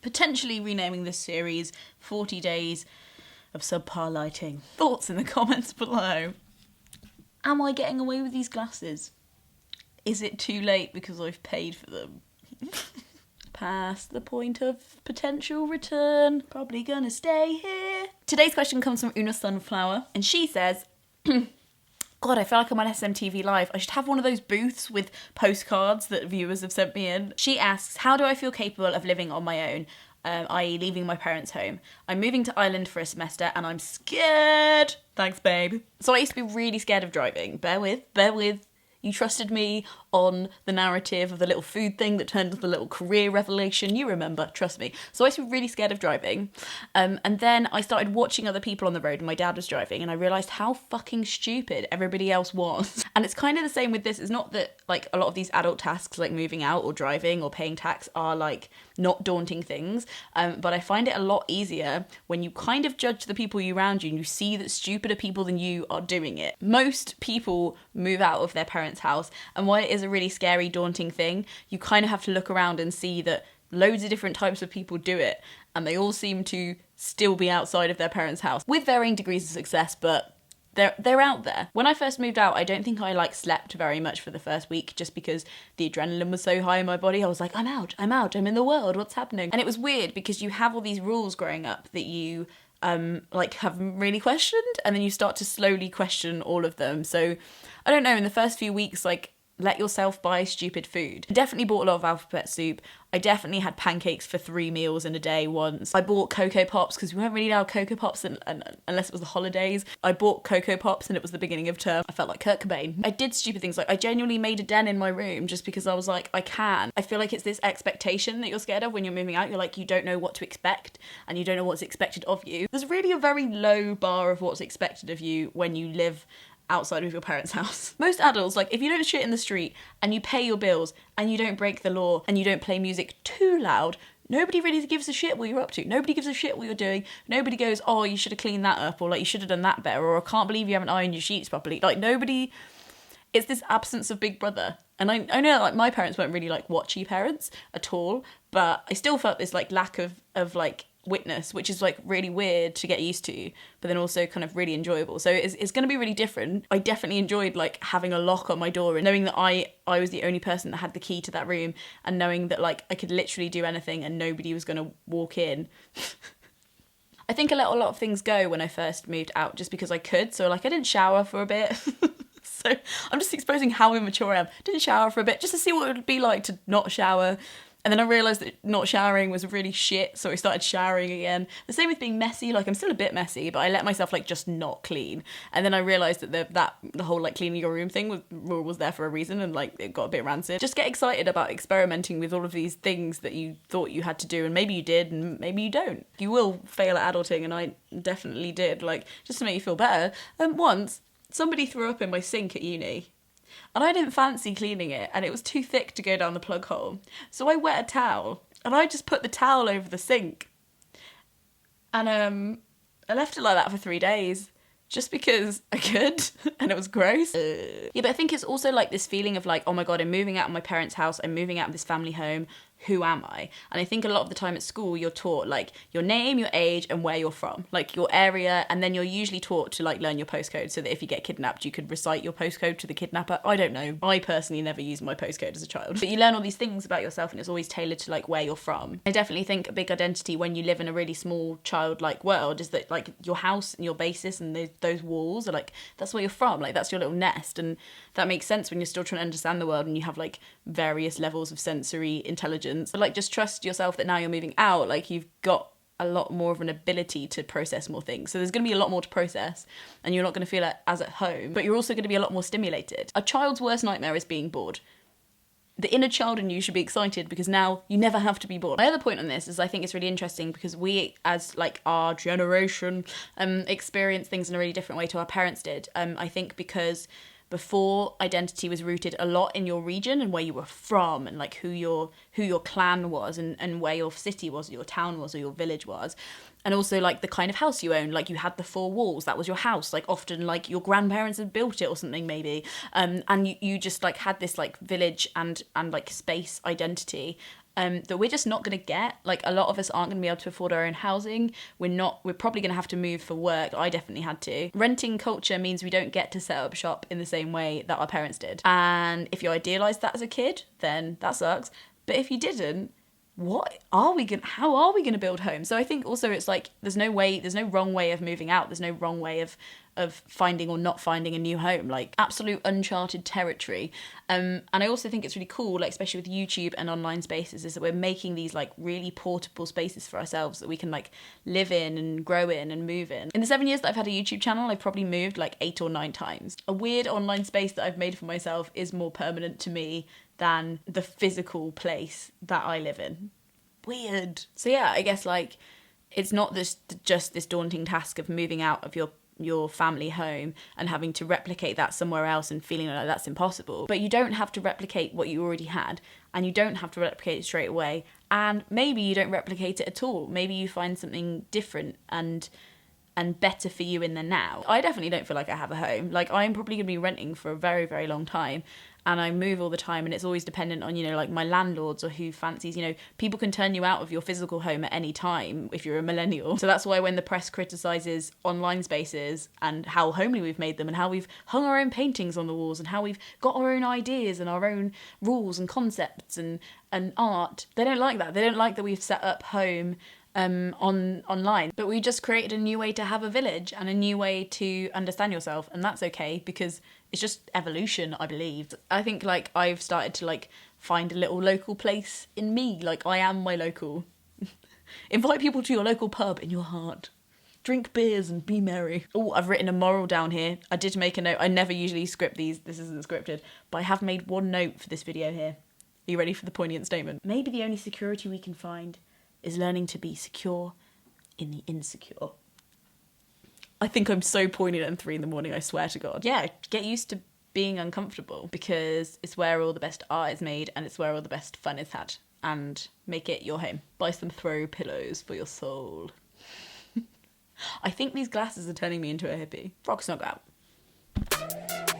potentially renaming this series 40 Days of Subpar Lighting. Thoughts in the comments below. Am I getting away with these glasses? Is it too late because I've paid for them? Past the point of potential return. Probably gonna stay here. Today's question comes from Una Sunflower, and she says, God, I feel like I'm on SMTV Live. I should have one of those booths with postcards that viewers have sent me in. She asks, how do I feel capable of living on my own? I.e. leaving my parents' home. I'm moving to Ireland for a semester and I'm scared. Thanks, babe. So I used to be really scared of driving. Bear with. You trusted me on the narrative of the little food thing that turned into the little career revelation. You remember, trust me. So I used to be really scared of driving. And then I started watching other people on the road and my dad was driving and I realised how fucking stupid everybody else was. And it's kind of the same with this. It's not that like a lot of these adult tasks like moving out or driving or paying tax are like not daunting things. But I find it a lot easier when you kind of judge the people around you and you see that stupider people than you are doing it. Most people move out of their parents' house, and while it is a really scary, daunting thing, you kind of have to look around and see that loads of different types of people do it, and they all seem to still be outside of their parents' house with varying degrees of success, but they're out there. When I first moved out, I don't think I like slept very much for the first week just because the adrenaline was so high in my body. I was like, I'm out, I'm in the world, what's happening? And it was weird because you have all these rules growing up that you like haven't really questioned, and then you start to slowly question all of them. So I don't know, in the first few weeks, like, let yourself buy stupid food. I definitely bought a lot of alphabet soup. I definitely had pancakes for 3 meals in a day once. I bought Cocoa Pops because we weren't really allowed Cocoa Pops unless it was the holidays. I bought Cocoa Pops and it was the beginning of term. I felt like Kurt Cobain. I did stupid things, like I genuinely made a den in my room just because I was like, I can. I feel like it's this expectation that you're scared of when you're moving out. You're like, you don't know what to expect and you don't know what's expected of you. There's really a very low bar of what's expected of you when you live outside of your parents' house. Most adults, like, if you don't shit in the street and you pay your bills and you don't break the law and you don't play music too loud, nobody really gives a shit what you're up to. Nobody gives a shit what you're doing. Nobody goes, oh, you should have cleaned that up, or like, you should have done that better, or I can't believe you haven't ironed your sheets properly. Like, nobody, it's this absence of Big Brother. And I know, like, my parents weren't really like watchy parents at all, but I still felt this like lack of like witness, which is like really weird to get used to, but then also kind of really enjoyable. So it's going to be really different. I definitely enjoyed like having a lock on my door and knowing that I was the only person that had the key to that room, and knowing that like I could literally do anything and nobody was going to walk in. I think I let a lot of things go when I first moved out just because I could. So like I didn't shower for a bit. So I'm just exposing how immature I am. Didn't shower for a bit just to see what it would be like to not shower. And then I realised that not showering was really shit, so I started showering again. The same with being messy, like I'm still a bit messy, but I let myself like just not clean. And then I realised that the whole like cleaning your room thing was there for a reason, and like it got a bit rancid. Just get excited about experimenting with all of these things that you thought you had to do, and maybe you did and maybe you don't. You will fail at adulting, and I definitely did, like just to make you feel better. Once, somebody threw up in my sink at uni. And I didn't fancy cleaning it, and it was too thick to go down the plug hole. So I wet a towel, and I just put the towel over the sink. And I left it like that for 3 days, just because I could, and it was gross. Yeah, but I think it's also like this feeling of like, oh my God, I'm moving out of my parents' house, I'm moving out of this family home. Who am I? And I think a lot of the time at school, you're taught like your name, your age, and where you're from, like your area. And then you're usually taught to like learn your postcode so that if you get kidnapped, you could recite your postcode to the kidnapper. I don't know. I personally never used my postcode as a child. But you learn all these things about yourself, and it's always tailored to like where you're from. I definitely think a big identity when you live in a really small childlike world is that like your house and your basis and those walls are like, that's where you're from. Like that's your little nest. And that makes sense when you're still trying to understand the world and you have like various levels of sensory intelligence. But like just trust yourself that now you're moving out, like you've got a lot more of an ability to process more things. So there's going to be a lot more to process, and you're not going to feel as at home, but you're also going to be a lot more stimulated. A child's worst nightmare is being bored. The inner child in you should be excited because now you never have to be bored. My other point on this is I think it's really interesting because we, as like our generation, experience things in a really different way to our parents did. I think because before, identity was rooted a lot in your region and where you were from, and like who your clan was, and where your city was, or your town was, or your village was. And also like the kind of house you owned, like you had the 4 walls, that was your house. Like often like your grandparents had built it or something maybe. And you just like had this like village and like space identity. that we're just not going to get. Like, a lot of us aren't going to be able to afford our own housing. We're probably going to have to move for work. I definitely had to. Renting culture means we don't get to set up shop in the same way that our parents did. And if you idealised that as a kid, then that sucks. But if you didn't, how are we going to build homes? So I think also it's like there's no wrong way of moving out. There's no wrong way of finding or not finding a new home, like absolute uncharted territory. And I also think it's really cool, like especially with YouTube and online spaces, is that we're making these like really portable spaces for ourselves that we can like live in and grow in and move in. In the 7 years that I've had a YouTube channel, I've probably moved like 8 or 9 times. A weird online space that I've made for myself is more permanent to me than the physical place that I live in. Weird. So yeah, I guess like it's not just this daunting task of moving out of your family home and having to replicate that somewhere else and feeling like that's impossible. But you don't have to replicate what you already had, and you don't have to replicate it straight away. And maybe you don't replicate it at all. Maybe you find something different and better for you in the now. I definitely don't feel like I have a home. Like, I'm probably going to be renting for a very, very long time, and I move all the time, and it's always dependent on, like my landlords or who fancies, people can turn you out of your physical home at any time if you're a millennial. So that's why when the press criticises online spaces and how homely we've made them and how we've hung our own paintings on the walls and how we've got our own ideas and our own rules and concepts and art, they don't like that. They don't like that we've set up home online, but we just created a new way to have a village and a new way to understand yourself, and that's okay because it's just evolution, I believe. I think like I've started to like find a little local place in me. Like, I am my local. Invite people to your local pub in your heart. Drink beers and be merry. Oh, I've written a moral down here. I did make a note. I never usually script these. This isn't scripted, but I have made one note for this video here. Are you ready for the poignant statement? Maybe the only security we can find is learning to be secure in the insecure. I think I'm so poignant at 3 a.m, I swear to God. Yeah, get used to being uncomfortable because it's where all the best art is made and it's where all the best fun is had. And make it your home. Buy some throw pillows for your soul. I think these glasses are turning me into a hippie. Frogs not go out.